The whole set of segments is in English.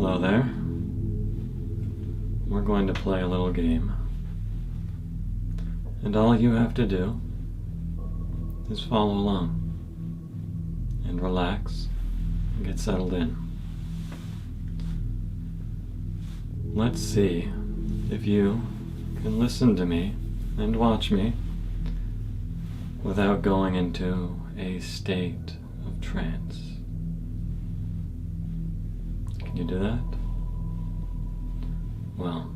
Hello there. We're going to play a little game. And all you have to do is follow along and relax and get settled in. Let's see if you can listen to me and watch me without going into a state of trance. Can you do that? Well,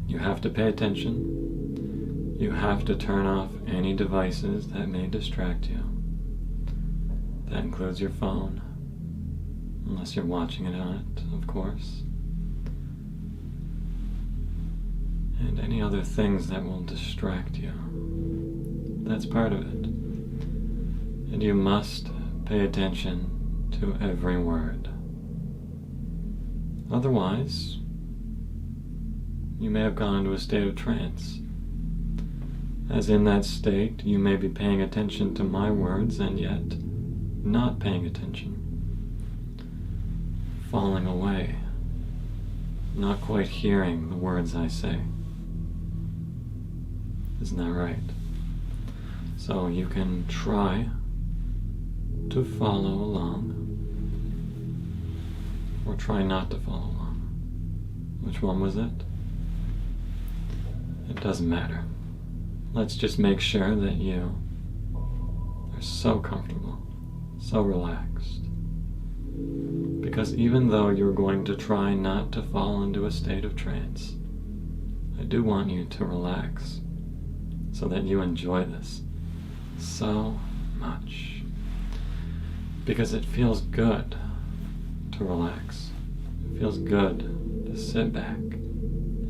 you have to pay attention. You have to turn off any devices that may distract you. That includes your phone, unless you're watching it on it, of course. And any other things that will distract you. That's part of it. And you must pay attention to every word. Otherwise, you may have gone into a state of trance. As in that state, you may be paying attention to my words and yet not paying attention. Falling away, not quite hearing the words I say. Isn't that right? So you can try to follow along, or try not to follow along. Which one was it? It doesn't matter. Let's just make sure that you are so comfortable, so relaxed. Because even though you're going to try not to fall into a state of trance, I do want you to relax so that you enjoy this so much. Because it feels good to relax. It feels good to sit back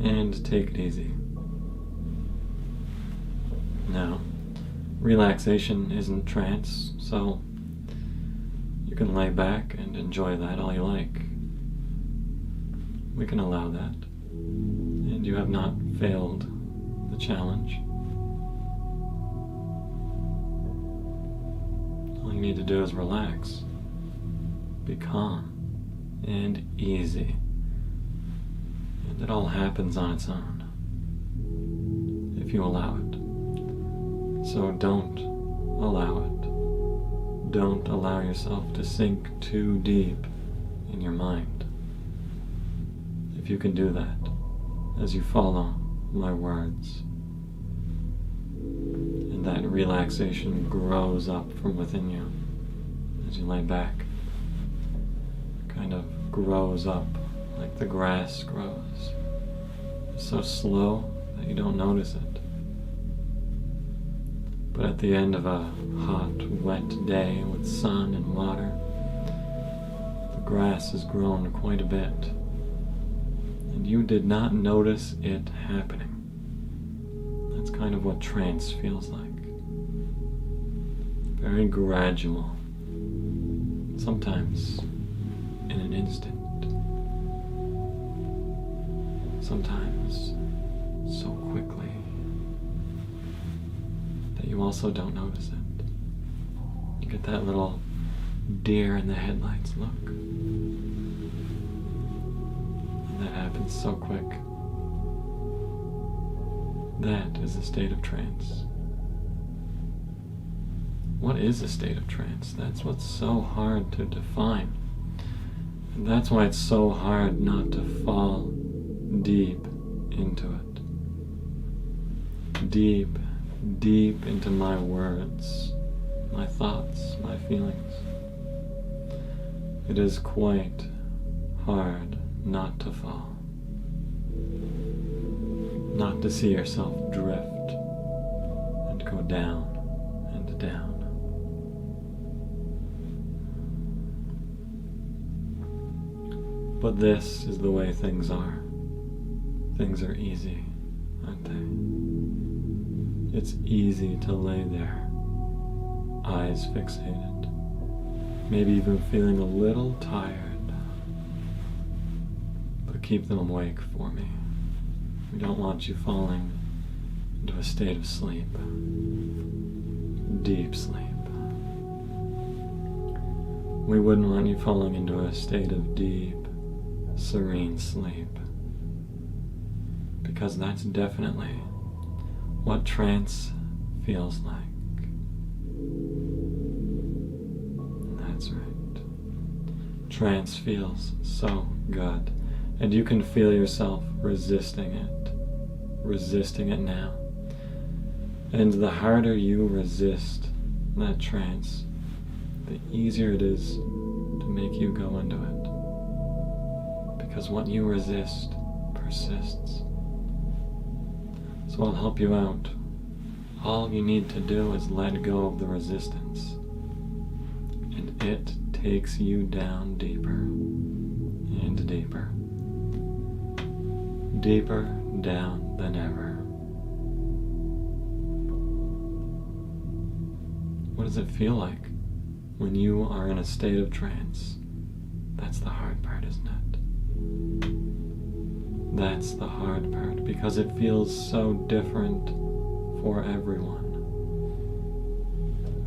and take it easy. Now, relaxation isn't trance, so you can lay back and enjoy that all you like. We can allow that. And you have not failed the challenge. All you need to do is relax. Be calm and easy. And it all happens on its own, if you allow it. So don't allow it. Don't allow yourself to sink too deep in your mind. If you can do that, as you follow my words, and that relaxation grows up from within you as you lay back, kind of grows up like the grass grows. It's so slow that you don't notice it. But at the end of a hot, wet day with sun and water, the grass has grown quite a bit, and you did not notice it happening. That's kind of what trance feels like. Very gradual, sometimes in an instant, sometimes so quickly that you also don't notice it. You get that little deer in the headlights look. And that happens so quick. That is a state of trance. What is a state of trance? That's what's so hard to define. And that's why it's so hard not to fall deep into it. Deep into my words, my thoughts, my feelings. It is quite hard not to fall. Not to see yourself drift and go down and down. But this is the way things are. Things are easy, aren't they? It's easy to lay there, eyes fixated, maybe even feeling a little tired. But keep them awake for me. We don't want you falling into a state of sleep, deep sleep. We wouldn't want you falling into a state of deep, serene sleep. Because that's definitely what trance feels like. That's right. Trance feels so good. And you can feel yourself resisting it now. And the harder you resist that trance, the easier it is to make you go into it. Because what you resist persists. So I'll help you out. All you need to do is let go of the resistance. And it takes you down deeper and deeper. Deeper down than ever. What does it feel like when you are in a state of trance? That's the hard part, isn't it? That's the hard part, because it feels so different for everyone.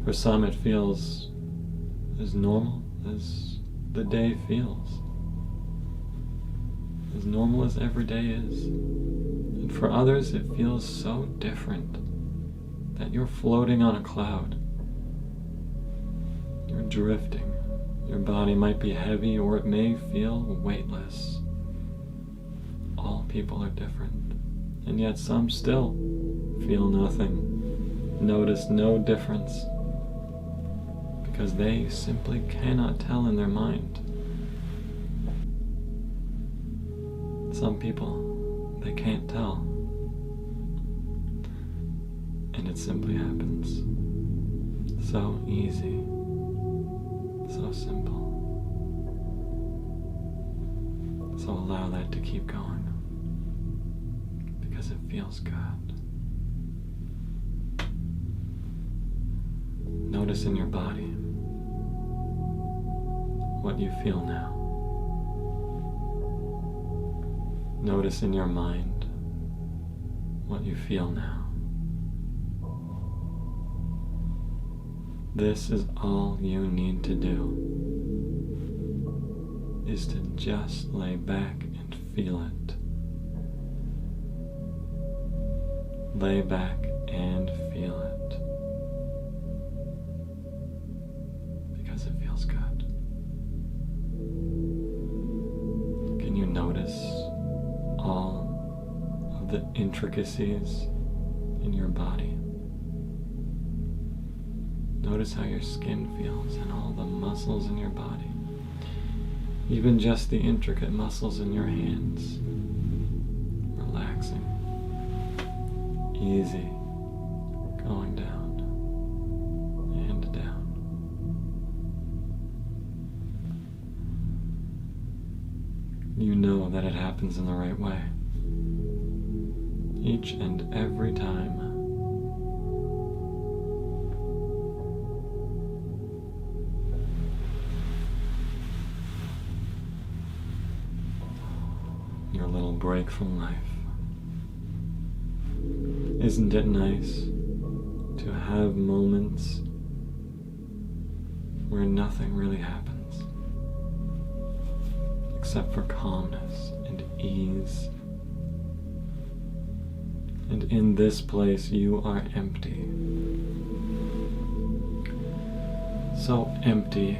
For some it feels as normal as the day feels. As normal as every day is. And for others it feels so different that you're floating on a cloud. You're drifting. Your body might be heavy or it may feel weightless. All people are different. And yet some still feel nothing, notice no difference, because they simply cannot tell in their mind. Some people, they can't tell. And it simply happens. So easy. So simple. So allow that to keep going. Because it feels good. Notice in your body what you feel now. Notice in your mind what you feel now. This is all you need to do, is to just lay back and feel it. Lay back and feel it. Because it feels good. Can you notice all of the intricacies in your body? Notice how your skin feels and all the muscles in your body. Even just the intricate muscles in your hands. Relaxing. Easy. Going down. And down. You know that it happens in the right way. Each and every time. Your little break from life. Isn't it nice to have moments where nothing really happens except for calmness and ease? And in this place you are empty. So empty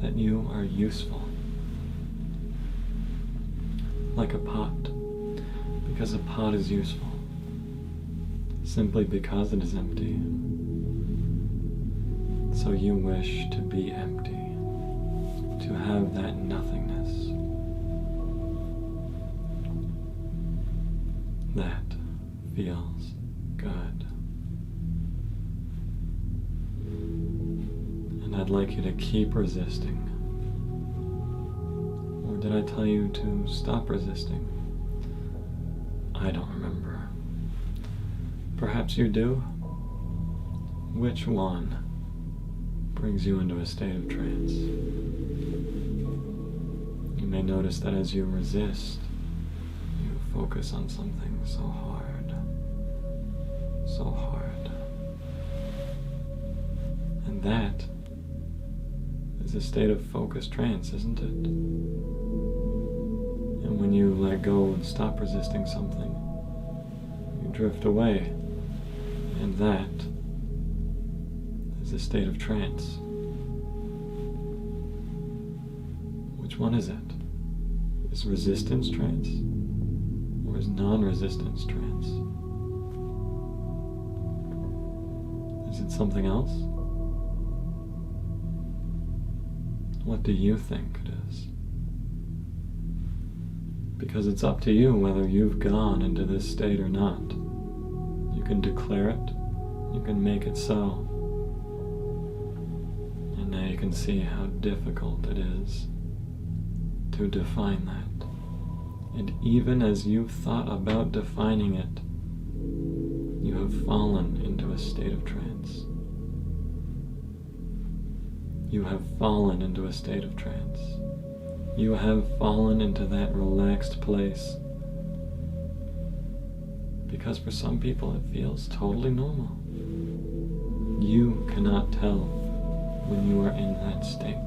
that you are useful. Like a pot, because a pot is useful, simply because it is empty. So you wish to be empty, to have that nothingness. That feels good. And I'd like you to keep resisting. Did I tell you to stop resisting? I don't remember. Perhaps you do? Which one brings you into a state of trance? You may notice that as you resist, you focus on something so hard. So hard. And that is is a state of focused trance, isn't it? And when you let go and stop resisting something, you drift away, and that is a state of trance. Which one is it? Is resistance trance, or is non-resistance trance? Is it something else? What do you think it is? Because it's up to you whether you've gone into this state or not. You can declare it, you can make it so. And now you can see how difficult it is to define that. And even as you've thought about defining it, you have fallen into a state of trance. You have fallen into a state of trance. You have fallen into that relaxed place. Because for some people it feels totally normal. You cannot tell when you are in that state.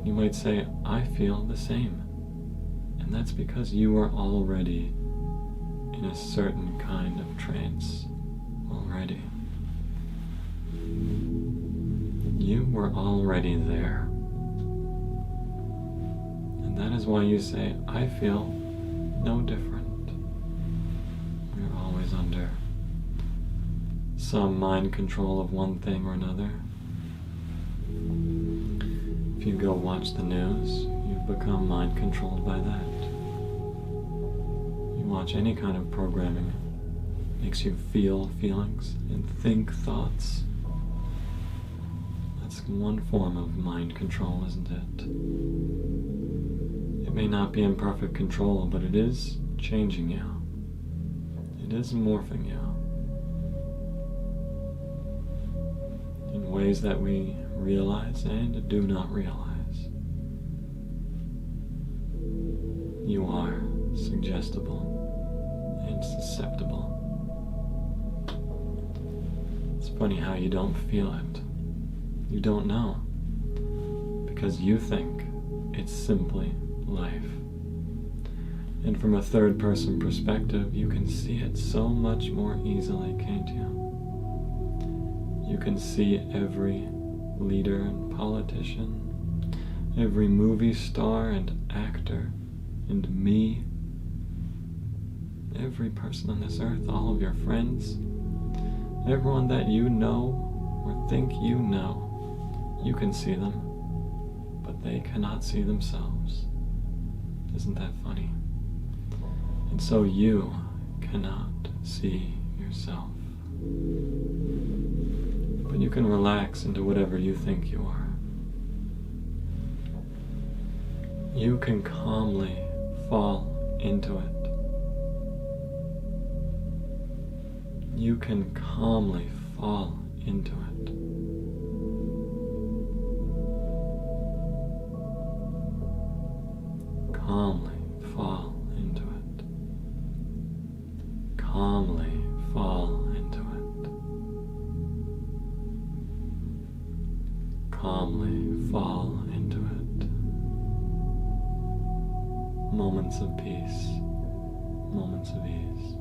You might say, I feel the same. And that's because you are already in a certain kind of trance already. You were already there. And that is why you say, I feel no different. We're always under some mind control of one thing or another. If you go watch the news, you've become mind controlled by that. You watch any kind of programming, it makes you feel feelings and think thoughts. That's one form of mind control, isn't it? It may not be in perfect control, but it is changing you. It is morphing you in ways that we realize and do not realize. You are suggestible and susceptible. It's funny how you don't feel it. You don't know, because you think it's simply life. And from a third person perspective, you can see it so much more easily, can't you? You can see every leader and politician, every movie star and actor, and me, every person on this earth, all of your friends, everyone that you know or think you know. You can see them, but they cannot see themselves. Isn't that funny? And so you cannot see yourself. But you can relax into whatever you think you are. You can calmly fall into it. You can calmly fall into it. Calmly fall into it. Calmly fall into it. Calmly fall into it. Moments of peace, moments of ease,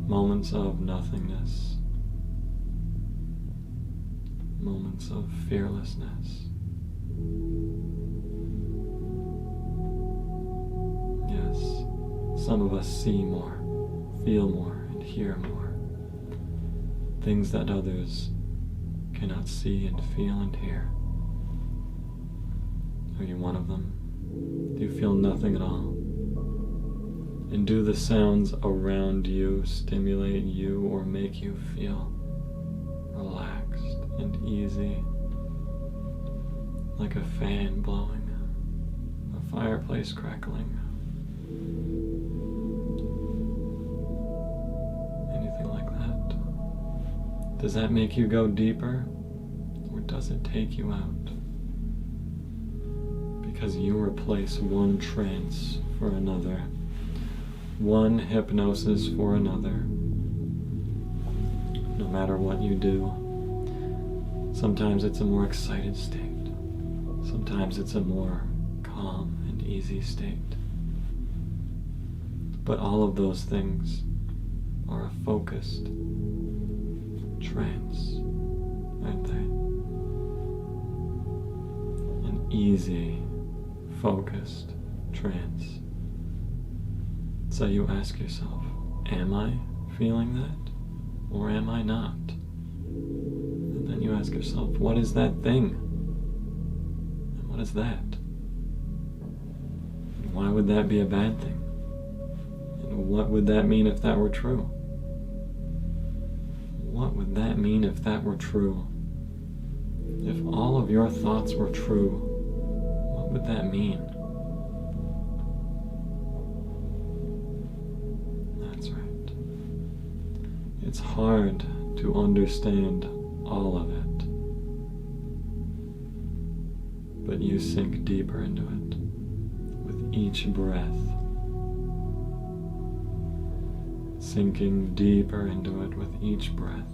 moments of nothingness, moments of fearlessness. Yes, some of us see more, feel more, and hear more. Things that others cannot see and feel and hear. Are you one of them? Do you feel nothing at all? And do the sounds around you stimulate you or make you feel relaxed and easy? Like a fan blowing, a fireplace crackling. Anything like that? Does that make you go deeper, or does it take you out? Because you replace one trance for another, one hypnosis for another, no matter what you do. Sometimes it's a more excited state. Sometimes it's a more calm and easy state. But all of those things are a focused trance, aren't they? An easy, focused trance. So you ask yourself, am I feeling that? Or am I not? And then you ask yourself, what is that thing? And what is that? And why would that be a bad thing? And what would that mean if that were true? What would that mean if that were true? If all of your thoughts were true, what would that mean? That's right. It's hard to understand all of it, but you sink deeper into it with each breath, sinking deeper into it with each breath,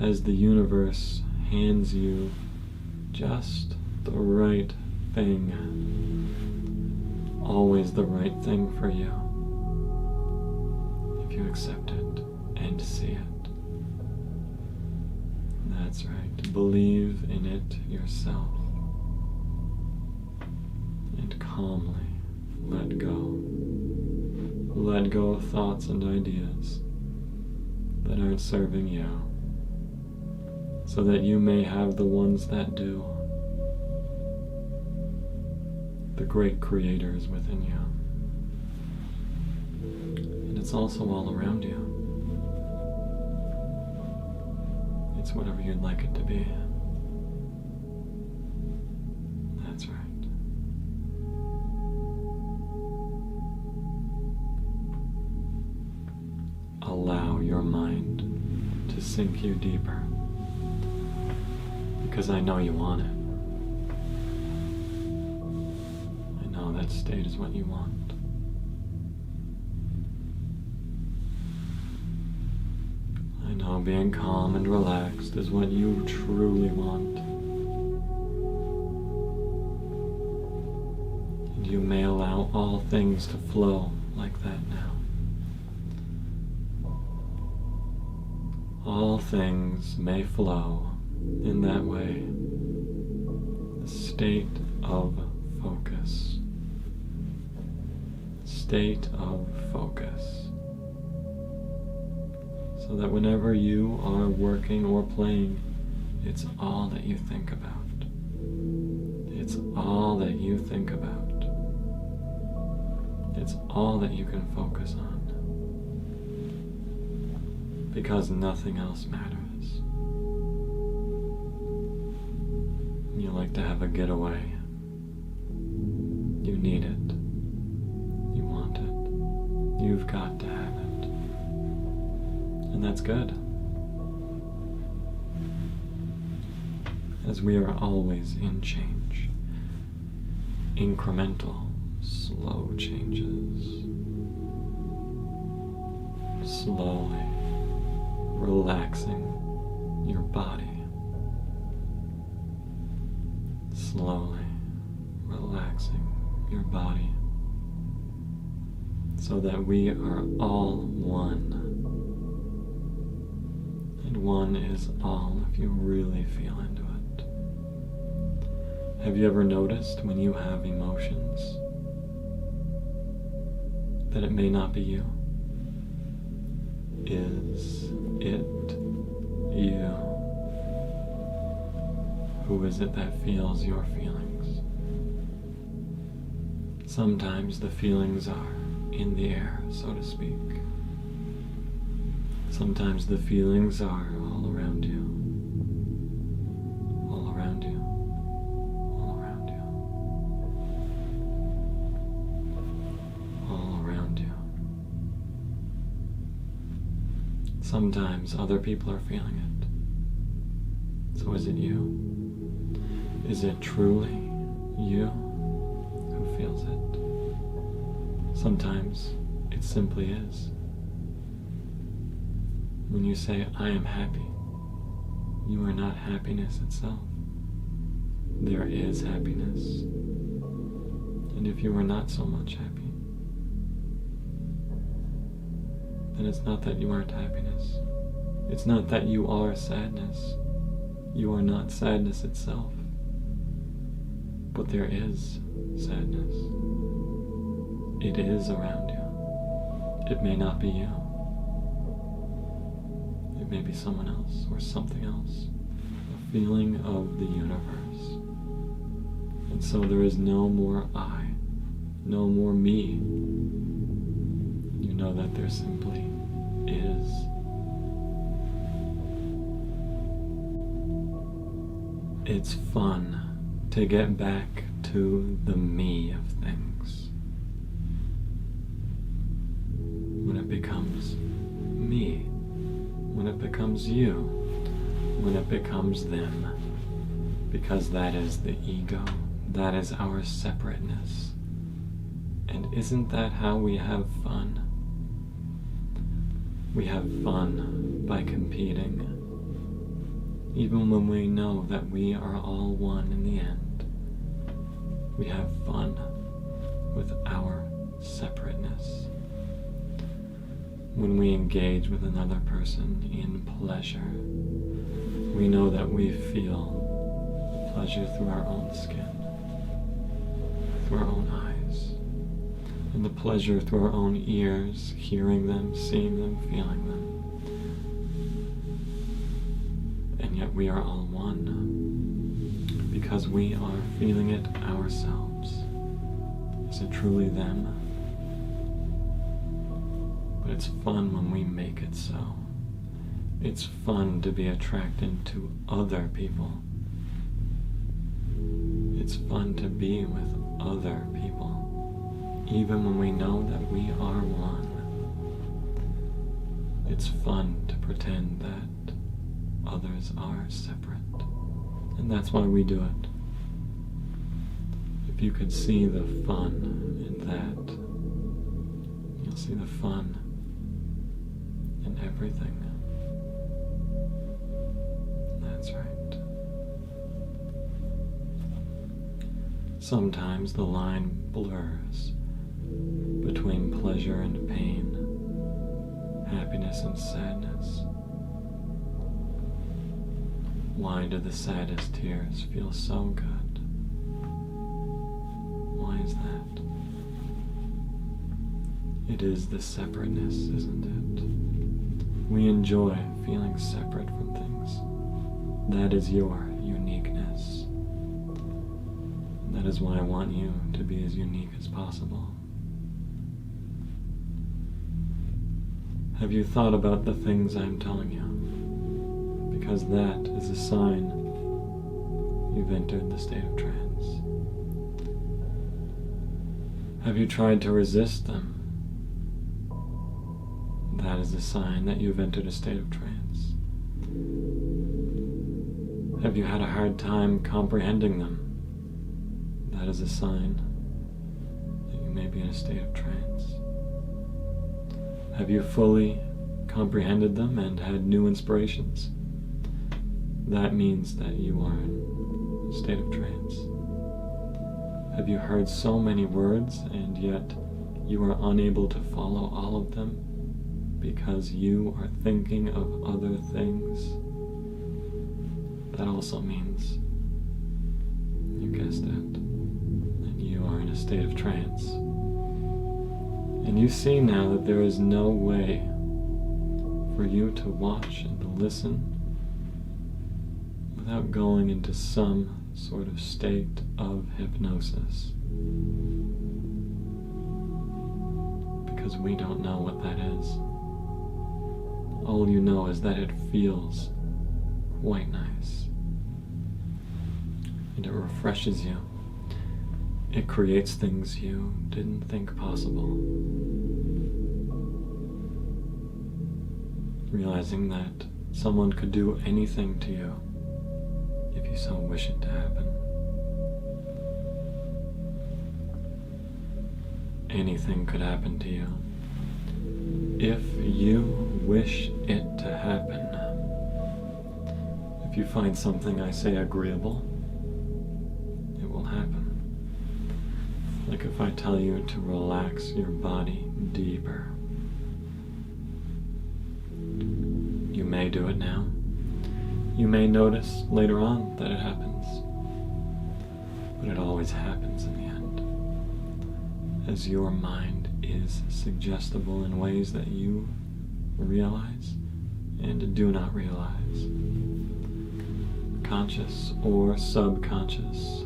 as the universe hands you just the right thing, always the right thing for you, if you accept it and see it. That's right. Believe in it yourself. And calmly let go. Let go of thoughts and ideas that aren't serving you, so that you may have the ones that do. The great creator is within you. And it's also all around you. It's whatever you'd like it to be. That's right. Allow your mind to sink you deeper, because I know you want it. I know that state is what you want. I know being calm and relaxed is what you truly want. And you may allow all things to flow like that now. All things may flow in that way. A state of focus. State of focus. So that whenever you are working or playing, it's all that you think about. It's all that you think about. It's all that you can focus on. Because nothing else matters. You like to have a getaway. You need it. You want it. You've got to have it. And that's good. As we are always in change. Incremental, slow changes. Slowly relaxing your body. Slowly relaxing your body. So that we are all one. And one is all if you really feel into it. Have you ever noticed when you have emotions that it may not be you? Is it you? Who is it that feels your feelings? Sometimes the feelings are in the air, so to speak. Sometimes the feelings are all around you. All around you. All around you. All around you. Sometimes other people are feeling it. So is it you? Is it truly you who feels it? Sometimes it simply is. When you say, I am happy, You are not happiness itself. There is happiness. And if you are not so much happy, then it's not that you aren't happiness. It's not that you are sadness. You are not sadness itself. But there is sadness. It is around you. It may not be you. It may be someone else or something else. A feeling of the universe. And so there is no more I, no more me. You know that there simply is. It's fun to get back to the me of things. When it becomes me, when it becomes you, when it becomes them, because that is the ego, that is our separateness. And isn't that how we have fun? We have fun by competing, even when we know that we are all one in the end. We have fun with our separateness. When we engage with another person in pleasure, we know that we feel the pleasure through our own skin, through our own eyes, and the pleasure through our own ears, hearing them, seeing them, feeling them. And yet we are all one, because we are feeling it ourselves. Is it truly them? But it's fun when we make it so. It's fun to be attracted to other people. It's fun to be with other people, even when we know that we are one. It's fun to pretend that others are separate. And that's why we do it. If you could see the fun in that, you'll see the fun in everything. That's right. Sometimes the line blurs between pleasure and pain, happiness and sadness. Why do the saddest tears feel so good? Why is that? It is the separateness, isn't it? We enjoy feeling separate from things. That is your uniqueness. That is why I want you to be as unique as possible. Have you thought about the things I'm telling you? Because that is a sign you've entered the state of trance. Have you tried to resist them? That is a sign that you've entered a state of trance. Have you had a hard time comprehending them? That is a sign that you may be in a state of trance. Have you fully comprehended them and had new inspirations? That means that you are in a state of trance. Have you heard so many words and yet you are unable to follow all of them because you are thinking of other things? That also means, you guessed it, that you are in a state of trance. And you see now that there is no way for you to watch and to listen without going into some sort of state of hypnosis. Because we don't know what that is. All you know is that it feels quite nice. And it refreshes you. It creates things you didn't think possible. Realizing that someone could do anything to you if you so wish it to happen. Anything could happen to you if you wish it to happen. If If you find something I say agreeable, it will happen. Like if I tell you to relax your body deeper. You may do it now. You may notice later on that it happens. But it always happens in the end. As your mind is suggestible in ways that you realize and do not realize. Conscious or subconscious.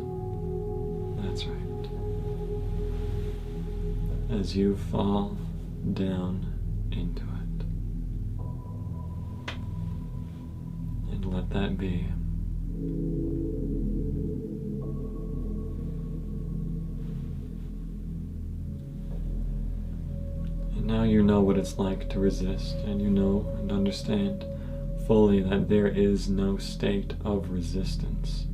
That's right. As you fall down into it. And let that be. And now you know what it's like to resist, and you know and understand fully that there is no state of resistance.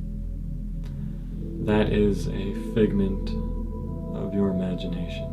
That is a figment of your imagination.